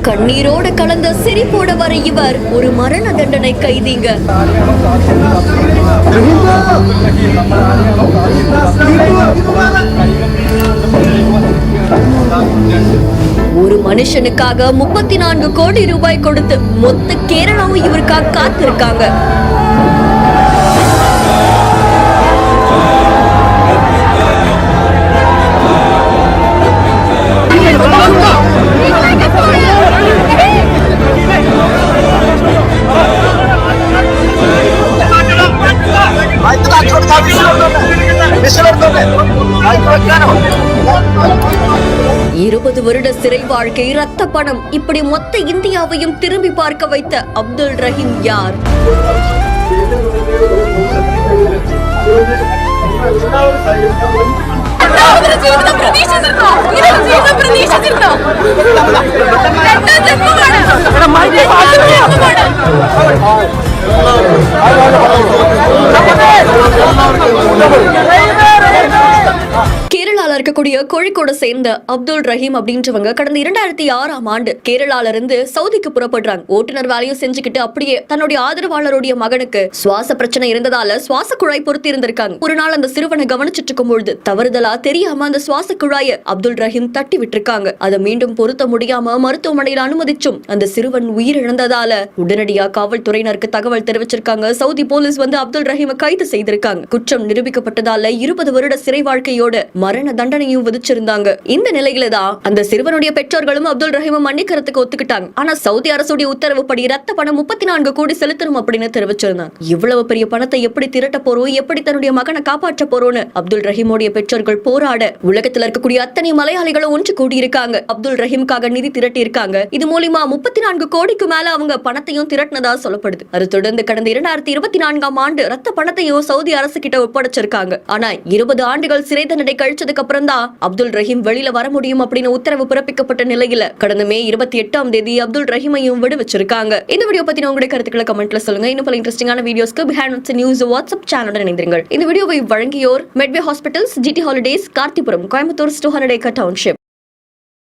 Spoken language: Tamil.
கண்ணீரோட கலந்த சிரிப்போட வர இவர் ஒரு மரண தண்டனை கைதிங்க. ஒரு மனுஷனுக்காக 34 கோடி ரூபாய் கொடுத்து மொத்த கேரளாவும் இவருக்காக காத்திருக்காங்க. இருபது வருட சிறை வாழ்க்கை, ரத்த பணம், இப்படி மொத்த இந்தியாவையும் திரும்பி பார்க்க வைத்த அப்துல் ரஹீம் யார்? கேரளால இருக்கக்கூடிய கோழிக்கோடு சேர்ந்த அப்துல் ரஹீம் அப்படின்றவங்க கடந்த 2006ஆம் ஆண்டு கேரளால இருந்து சவுதிக்கு புறப்படுறாங்க. ஓட்டுநர் வேலையும் செஞ்சுக்கிட்டு அப்படியே தன்னுடைய ஆதரவாளருடைய மகனுக்கு சுவாச பிரச்சனை இருந்ததால சுவாச குழாய் பொருத்தி இருந்திருக்காங்க. ஒரு நாள் அந்த சிறுவனை கவனிச்சிட்டு இருக்கும் பொழுது தவறுதலா தெரியாம அந்த சுவாச குழாயை அப்துல் ரஹீம் தட்டி விட்டுருக்காங்க. அதை மீண்டும் பொருத்த முடியாம மருத்துவமனையில் அனுமதிச்சும் அந்த சிறுவன் உயிரிழந்ததால உடனடியா காவல்துறையினருக்கு தகவல் தெரிவிச்சிருக்காங்க. சவுதி போலீஸ் வந்து அப்துல் ரஹீமை கைது செய்திருக்காங்க. குற்றம் நிரூபிக்கப்பட்டதால 20 வருட சிறை வாழ்க்கையோட மரண தண்டனையும் விதிச்சிருந்தாங்க. இந்த நிலையில தான் அந்த சிறுவனுடைய பெற்றோர்களும் அப்துல் ரஹீமை மன்னிக்கிறதுக்கு ஒத்துக்கிட்டாங்க. ஆனா சவுதி அரசுடைய உத்தரவுப்படி ரத்த பணம் 34 கோடி செலுத்தணும் அப்படின்னு தெரிவிச்சிருந்தாங்க. இவ்வளவு பெரிய பணத்தை எப்படி திரட்ட போறோம், எப்படி தன்னுடைய மகனை காப்பாற்ற போறோம்னு அப்துல் ரஹீமோடைய பெற்றோர்கள் போராட உலகத்தில் இருக்கக்கூடிய அத்தனை மலையாளிகளும் ஒன்று கூடி இருக்காங்க. அப்துல் ரஹீம்காக நிதி திரட்டி இருக்காங்க. இது மூலமா 34 கோடிக்கு மேல அவங்க பணத்தையும் திரட்டினதா சொல்லப்படுது. அது தொடர்ந்து கடந்த 2024ஆம் ஆண்டு ரத்த பணத்தையும் சவுதி அரசு கிட்ட ஒப்படைச்சிருக்காங்க. ஆனா 20 ஆண்டுகள் சிறை தண்டனை கழிச்சதுக்கு அப்புறம் தான் அப்துல் ரஹீம் வெளியில வர முடியும் அப்படின்னு உத்தரவு பிறப்பிக்கப்பட்ட நிலையில கடந்த மே 28ஆம் தேதி அப்துல் ரஹீமையும் விடுவிச்சிருக்காங்க. இந்த வீடியோ பத்தி உங்களுடைய கருத்துக்களை கமெண்ட்ல சொல்லுங்க. இன்னும் பல இன்ட்ரெஸ்டிங்கான வீடியோஸ்க்கு பிஹைண்ட் நியூஸ் வாட்ஸ்அப் சேனலுடன் இணைந்திருங்கள். இந்த வீடியோவை வழங்கியோர் Medway hospitals, GT holidays, Karthipuram, Coimbatore, 200 acre township.